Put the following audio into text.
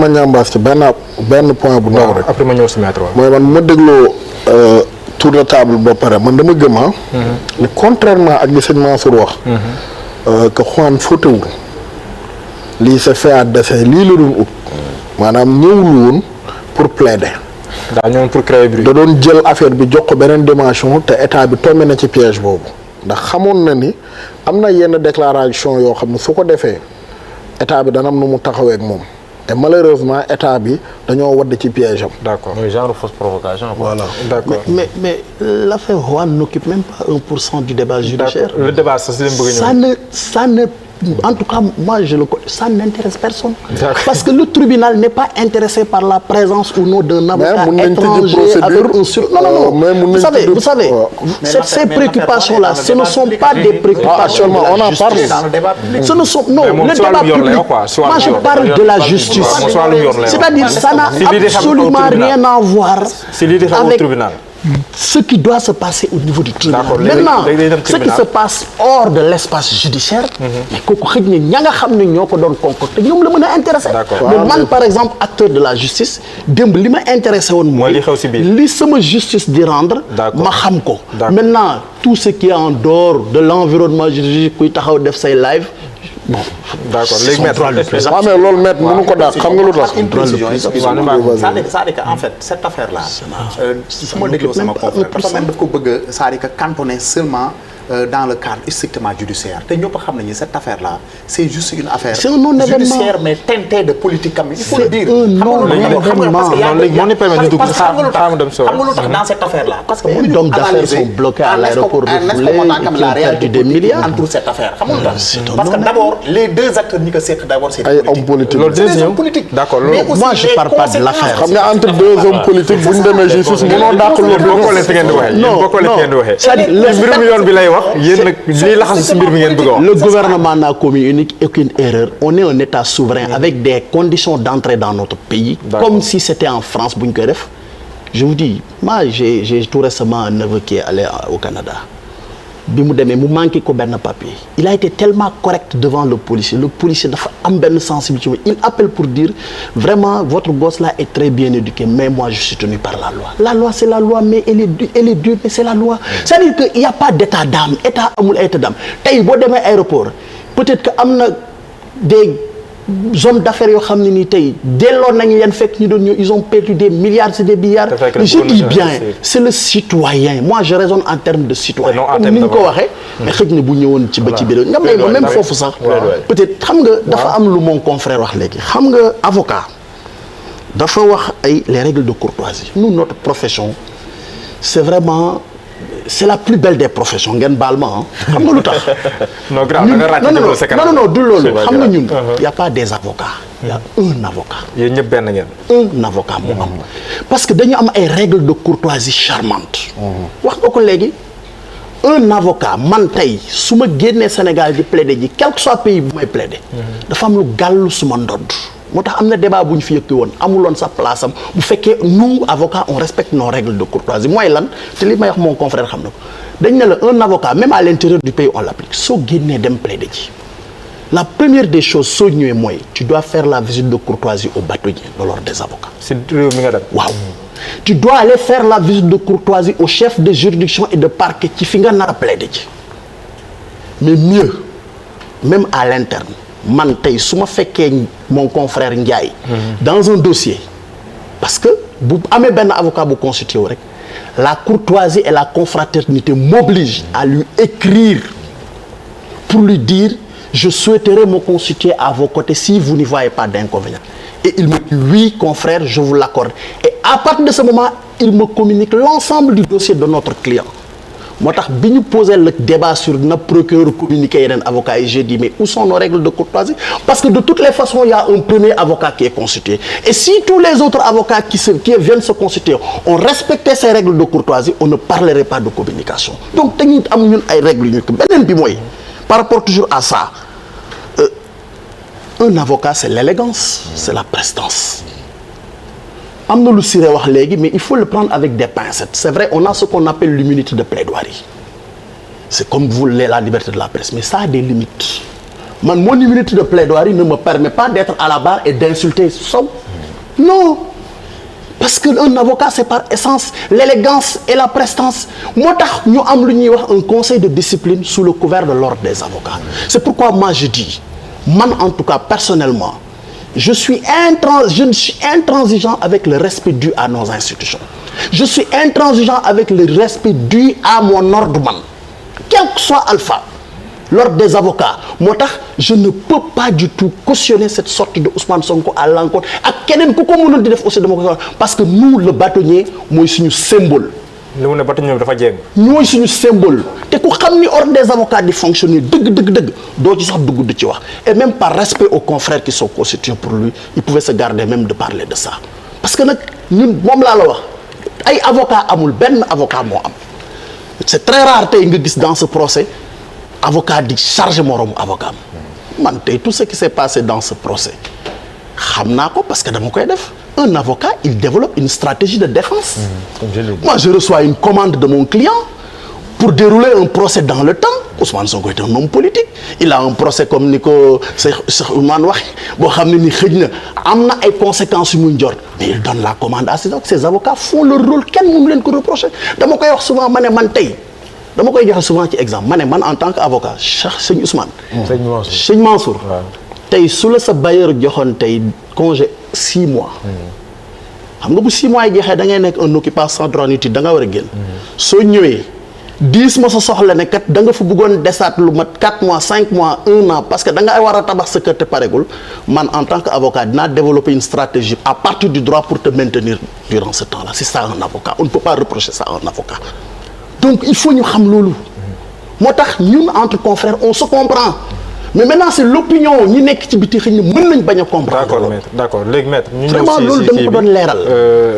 ma ñambaas ci benn point bu ndaw rek. après ma ñëw si maître mooy man ma dégloo tour de table ba pare man dama gëm ne contrairement ak li sëñ Mansour wax. que Juan fóotewul lii c'est fait à dessein lii la doon ut. maanaam ñëwul woon pour plaider. daa ñëwoon pour créer bruit. da doon jël affaire bi jox ko beneen dimension te état bi tombé na ci piège boobu ndax xamoon na ni am na yenn déclaration yoo xam ne su ko defee état bi dana am nu mu taxawee ak moom te malheureusement état bi dañoo wadd ci piège am. d'accord mooy genre fausse provocation. voilà d'accord mais l'affaire Juan n'occupe même pas 1% du débat judiciaire. le débat ça si leen bëgg a ñëw. ça ne en tout cas moi je le connais ça n'intéresse personne. D'accord. Parce que le tribunal n'est pas intéressé par la présence ou non d'un avocat étranger avec un sur non vous savez ces préoccupations-là ce ne sont pas des préoccupations de la justice. Ce ne sont non le débat public moi je parle de la justice. C'est-à-dire ça n'a absolument rien à voir avec ce qui doit se passer au niveau du tribunal. Maintenant ce qui se passe hors de l'espace judiciaire. mais kooku xëj na ña nga xam ne ñoo ko doon concocté ñoom la mën a intéressé. mais man par exemple acteur de la justice démb li ma intéressé woon mooy li sama justice di rendre. ma xam ko. maintenant tout ce qui est en dehors de l'environnement juridique kuy taxaw def say live. bon d'accord léegi maître waaw mais loolu maître mënu ko daal xam nga lu tax. une précision c'est-à-dire que en fait cette affaire là su ma dégloo sama confrère dafa mel daf ko bëgg a c'est-à-dire que cantonné seulement dans le cadre strictement judiciaire te ñëpp xam nañu cette affaire là c'est juste une affaire judiciaire mais teintée de politique quand même il faut le dire. xam nga lu tax dans cette affaire là parce que les hommes d'affaires sont bloqués à l'aéroport refoulés et qui ont perdu des milliards entre cette affaire xam nga lu tax parce que d'abord les deux acteurs ñi ko seq d'abord c'est ay hommes politiques c'est des hommes politiques. d'accord moi je parle pas de l'affaire. xam nga entre deux hommes politiques bu ñu demee justice mënoo dàq loolu. bokkoo leen fi ngeen di waxee. non bokkoo leen fi ngeen di waxee. c'est-à-dire mbirum yoon bi lay wax yéen nag lii laxasu si mbir mi ngeen bëgg a wax. le gouvernement n'a commis aucune erreur on est un état souverain avec des conditions d'entrée dans notre pays. Comme si c'était en France bu ñu koy def. je vous dis moi j'ai tout récemment un neveu qui est allé au Canada. bi mu demee mu manqué ko benn papier il a été tellement correct devant le policier dafa am benn sensibilité il appelle pour dire vraiment votre gosse là est très bien éduqué mais moi je suis tenu par la loi c'est la loi mais elle est dure mais c'est la loi c'est-à-dire que il y a pas d'état d'âme état amul état d'âme tey boo demee aéroport peut-être que am na des hommes d'affaires yoo xam ne nii tey delloo nañ leen fekk ñu doon ñëw ils ont perdu des milliards c'est des milliards. je dis bien c'est le citoyen moi je raisonne en termes de citoyen. comme ni ñu ko waxee. mais xëj na bu ñëwoon ci ba ci biir nga may ma même foofu sax. peut-être xam nga dafa am lu mon confrère wax léegi xam nga avocat dafa wax ay les règles de courtoisie nous notre profession c'est vraiment. c'est la plus belle des professions ngeen baal ma xam nga lu tax. non du loolu xam nga ñun. y a pas des avocats. y a un avocat. yéen ñëpp benn ngeen. un avocat moo am. parce que dañu am ay règles de courtoisie charmantes. wax nga ko léegi un avocat man tey su ma génnee Sénégal di plaider ji quel que soit pays bu may plaider. dafa am lu gàllu suma ndodd. moo tax am na débat bu ñu fi yëkki woon amuloon sa place am bu fekkee nous avocats on respecte nos règles de courtoisie mooy lan te li may wax mon confrère xam na ko dañ ne la un avocat même à l'intérieur du pays on l'applique soo génnee dem plaider ji la première des choses soo ñëwee mooy tu dois faire la visite de courtoisie au bâtonnier de l'ordre des avocats. si réew mi nga dem. waaw tu dois aller faire la visite de courtoisie au chef de juridiction et de parquet ci fi nga nar a plaider ji mais mieux même à l'interne. man tey su ma fekkee mon confrère Ndiaye. dans un dossier parce que bu amee benn avocat bu constitué wu rek la courtoisie et la confraternité m'obligent à lui écrire pour lui dire je souhaiterais me constituer à vos côtés si vous n'y voyez pas d'inconvénient et il me dit oui confrère je vous l'accorde et à partir de ce moment il me communique l'ensemble du dossier de notre client. moo tax bi ñu posé le débat sur na procureur communiqué yeneen avocats yi j'ai dit mais où sont nos règles de courtoisie parce que de toutes les façons il y a un premier avocat qui est constitué et si tous les autres avocats qui viennent se constituer ont respecté ces règles de courtoisie on ne parlerait pas de communication donc dañuy am ñun ay règles yu ñu ko beneen bi mooy par rapport toujours à ça un avocat c'est l'élégance c'est la prestance am na lu Siré wax léegi mais il faut le prendre avec des pincettes c'est vrai on a ce qu'on appelle l'immunité de plaidoirie c'est comme vous la liberté de la presse mais ça a des limites man mon immunité de plaidoirie ne me permet pas d'être à la barre et d'insulter Sow non parce que un avocat c'est par essence l'élégance et la prestance moo tax ñu am lu ñuy wax un conseil de discipline sous le couvert de l'ordre des avocats c'est pourquoi moi je dis man en tout cas personnellement je ne suis intransigeant avec le respect dû à nos institutions je suis intransigeant avec le respect dû à mon ordre man quel que soit Alpha l'ordre des avocats moo tax je ne peux pas du tout cautionner cette sortie de Ousmane Sonko à l'encontre ak keneen ku ko mënoon di def aussi dama ko parce que nous le bâtonnier mooy suñu symbole. li mu ne bâtonnier dafa jéng. ñooy suñu symbole te ku xam ni ordre des avocats di fonctionner dëgg doo ci sax dugg di ci wax et même par respect aux confrères qui sont constitués pour lui il pouvait se garder même de parler de ça parce que nag ñun moom laa la wax ay avocat amul benn avocat moo am c'est très rare tey nga gis dans ce procès avocat di chargé moromu avocat man tey tout ce qui s'est passé dans ce procès xam naa ko parce que dama koy def un avocat il développe une stratégie de défense moi je reçois une commande de mon client pour dérouler un procès dans le temps Ousmane Sonko est un homme politique il a un procès comme ni ko Cheikh Oumane waxe boo xam ne ni xëj na am na ay conséquences yu muy njort mais il donne la commande à ses avocats font leur rôle kenn mënu leen ko reprocher dama koy wax souvent ma ne man tey dama koy joxe souvent ci exemple ma ne man en tant que avocat sëñ Ousmane. sëñ Mansour tey su la sa bailleur joxoon tey congé 6 mois. xam nga bu 6 mois yi jeexee da ngay nekk un occupant sans droit ni titre da nga war a génn. soo ñëwee 10 ma sa soxla ne kat da nga fa bëggoon desaat lu mat 4 mois 5 mois 1 an parce que da nga war a tabax sa kër te paregul man en tant que avocat dinaa développer une stratégie à partir du droit pour te maintenir durant ce temps-là c'est ça un avocat on ne peut pas reprocher ça à un avocat. donc il faut ñu xam loolu moo tax ñun entre confrères on se comprend mais maintenant c'est l'opinion ñi nekk ci biti xëy na mën nañ bañ a comprendre. d'accord léegi maître ñu ñëw vraiment loolu dama ko doon leeral.